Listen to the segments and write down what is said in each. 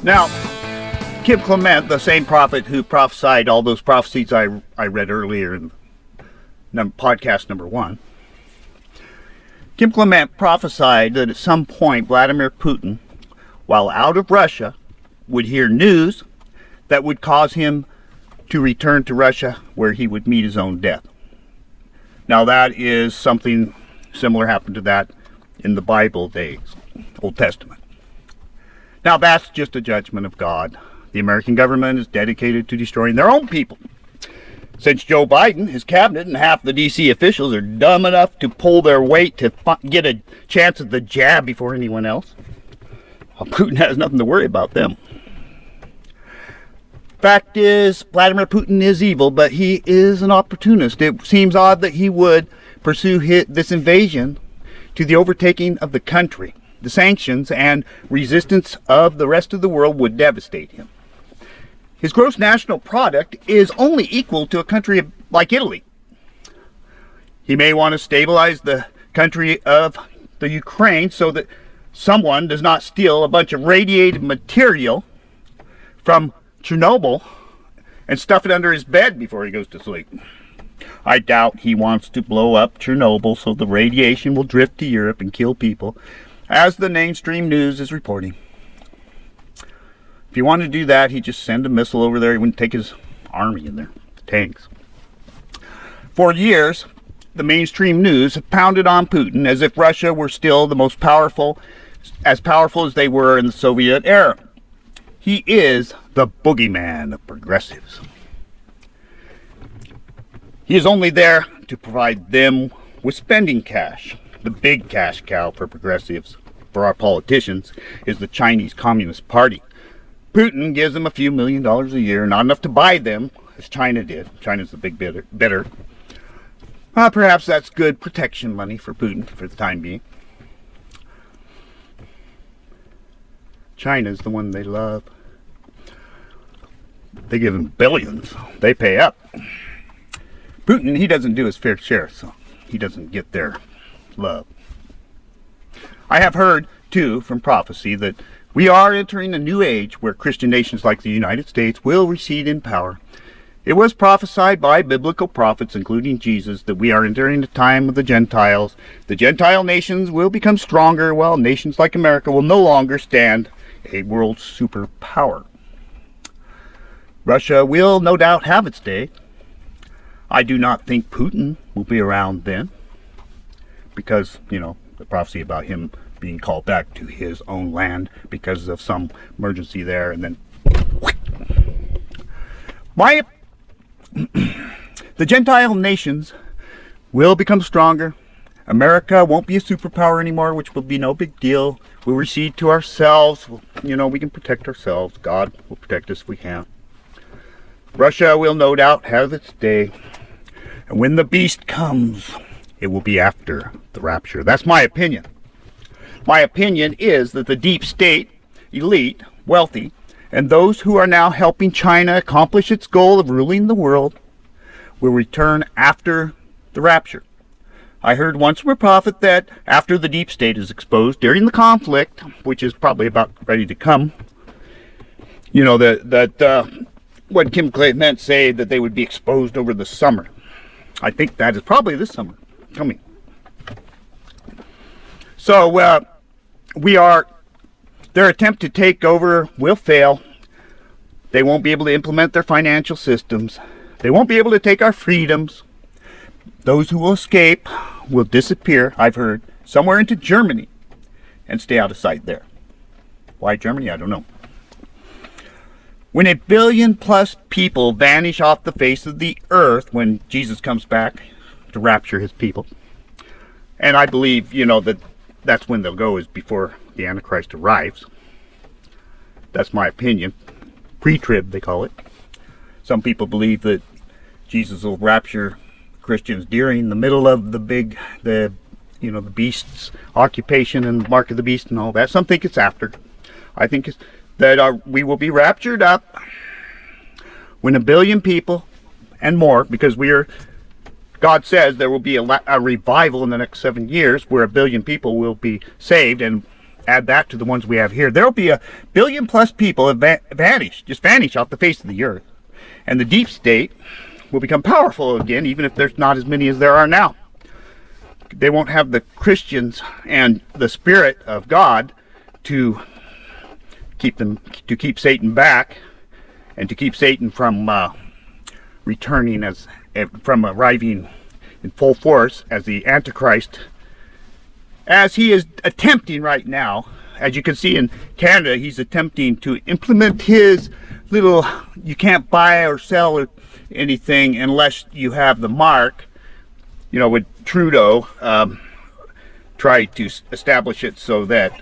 Now, Kim Clement, the same prophet who prophesied all those prophecies I read earlier in podcast number 1, Kim Clement prophesied that at some point Vladimir Putin, while out of Russia, would hear news that would cause him to return to Russia, where he would meet his own death. Now that is something similar happened to that in the Bible days, Old Testament. Now that's just a judgment of God. The American government is dedicated to destroying their own people. Since Joe Biden, his cabinet, and half the D.C. officials are dumb enough to pull their weight to get a chance at the jab before anyone else, well, Putin has nothing to worry about them. Fact is, Vladimir Putin is evil, but he is an opportunist. It seems odd that he would pursue this invasion to the overtaking of the country. The sanctions and resistance of the rest of the world would devastate him. His gross national product is only equal to a country like Italy. He may want to stabilize the country of the Ukraine so that someone does not steal a bunch of radiated material from Chernobyl and stuff it under his bed before he goes to sleep. I doubt he wants to blow up Chernobyl so the radiation will drift to Europe and kill people, as the mainstream news is reporting. If he wanted to do that, he'd just send a missile over there. He wouldn't take his army in there, tanks. For years, the mainstream news have pounded on Putin as if Russia were still the most powerful as they were in the Soviet era. He is the boogeyman of progressives. He is only there to provide them with spending cash. The big cash cow for progressives, for our politicians, is the Chinese Communist Party. Putin gives them a few $1 million a year, not enough to buy them, as China did. China's the big bidder. Perhaps that's good protection money for Putin for the time being. China's the one they love. They give him billions. They pay up. Putin, he doesn't do his fair share, so he doesn't get their love. I have heard, too, from prophecy that we are entering a new age where Christian nations like the United States will recede in power. It was prophesied by biblical prophets, including Jesus, that we are entering the time of the Gentiles. The Gentile nations will become stronger, while nations like America will no longer stand a world superpower. Russia will no doubt have its day. I do not think Putin will be around then, because, the prophecy about him being called back to his own land because of some emergency there, and then the Gentile nations will become stronger. America won't be a superpower anymore, which will be no big deal. We'll recede to ourselves. We can protect ourselves. God will protect us if we can. Russia will no doubt have its day. And when the beast comes, it will be after the rapture. That's my opinion. My opinion is that the deep state, elite, wealthy, and those who are now helping China accomplish its goal of ruling the world will return after the rapture. I heard once from a prophet that after the deep state is exposed during the conflict, which is probably about ready to come, what Kim Clement say that they would be exposed over the summer. I think that is probably this summer coming. So their attempt to take over will fail. They won't be able to implement their financial systems. They won't be able to take our freedoms. Those who will escape will disappear, I've heard, somewhere into Germany and stay out of sight there. Why Germany? I don't know. When 1 billion plus people vanish off the face of the earth when Jesus comes back to rapture his people, and I believe, that's when they'll go, is before the Antichrist arrives. That's my opinion. Pre-trib, they call it. Some people believe that Jesus will rapture Christians during the middle of the beast's occupation and mark of the beast and all that. Some think it's after. I think it's that we will be raptured up when 1 billion people and more, because God says there will be a revival in the next 7 years where 1 billion people will be saved, and add that to the ones we have here, there'll be 1 billion plus people vanish, just vanish off the face of the earth. And the deep state will become powerful again, even if there's not as many as there are now. They won't have the Christians and the Spirit of God to keep Satan back, and to keep Satan from returning from arriving in full force as the Antichrist, as he is attempting right now. As you can see in Canada, he's attempting to implement his little, you can't buy or sell anything unless you have the mark. You know, with Trudeau tried to establish it so that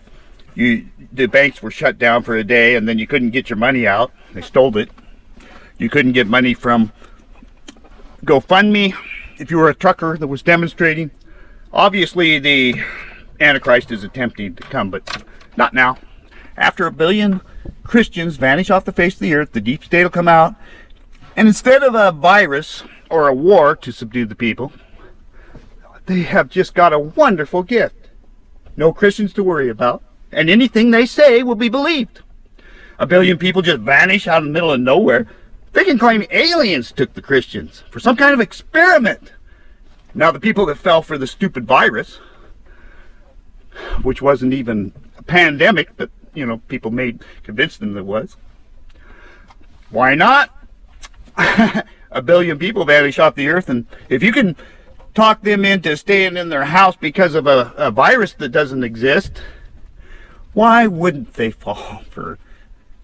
the banks were shut down for a day, and then you couldn't get your money out. They stole it. You couldn't get money from GoFundMe if you were a trucker that was demonstrating. Obviously, the Antichrist is attempting to come, but not now. After 1 billion Christians vanish off the face of the earth, the deep state will come out, and instead of a virus or a war to subdue the people, they have just got a wonderful gift. No Christians to worry about, and anything they say will be believed. 1 billion people just vanish out in the middle of nowhere. They can claim aliens took the Christians for some kind of experiment. Now the people that fell for the stupid virus, which wasn't even a pandemic, but you know, people convinced them that it was. Why not? 1 billion people vanish off the earth, and if you can talk them into staying in their house because of a virus that doesn't exist, why wouldn't they fall for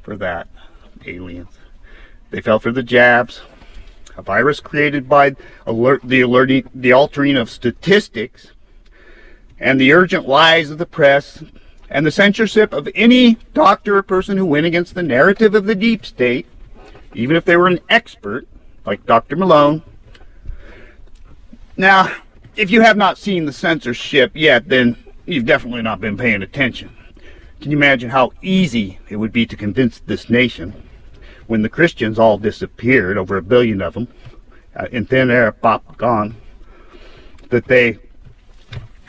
that? Aliens. They fell for the jabs, a virus created by the altering of statistics, and the urgent lies of the press, and the censorship of any doctor or person who went against the narrative of the deep state, even if they were an expert, like Dr. Malone. Now, if you have not seen the censorship yet, then you've definitely not been paying attention. Can you imagine how easy it would be to convince this nation, when the Christians all disappeared, over 1 billion of them, in thin air, pop, gone, that they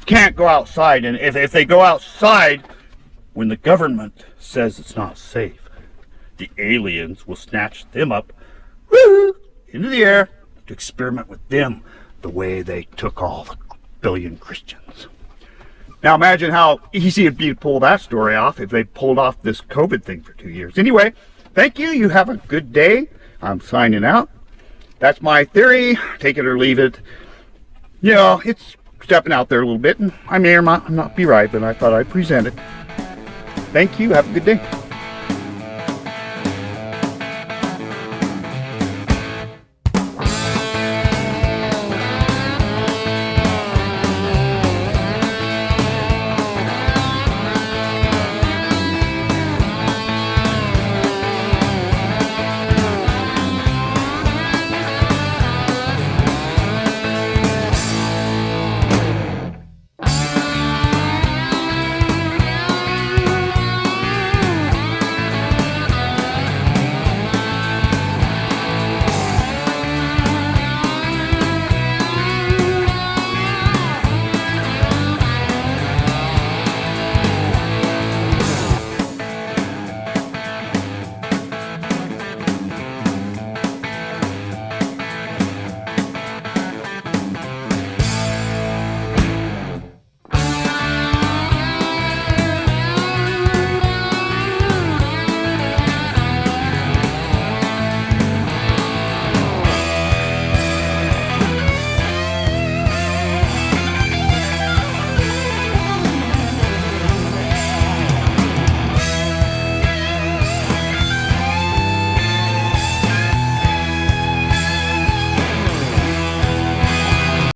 can't go outside, and if they go outside when the government says it's not safe, the aliens will snatch them up, woo, into the air to experiment with them the way they took all the 1 billion Christians. Now imagine how easy it'd be to pull that story off if they pulled off this COVID thing for 2 years. Anyway, thank you. You have a good day. I'm signing out. That's my theory. Take it or leave it. You know, it's stepping out there a little bit, and I may or not be right, but I thought I'd present it. Thank you. Have a good day.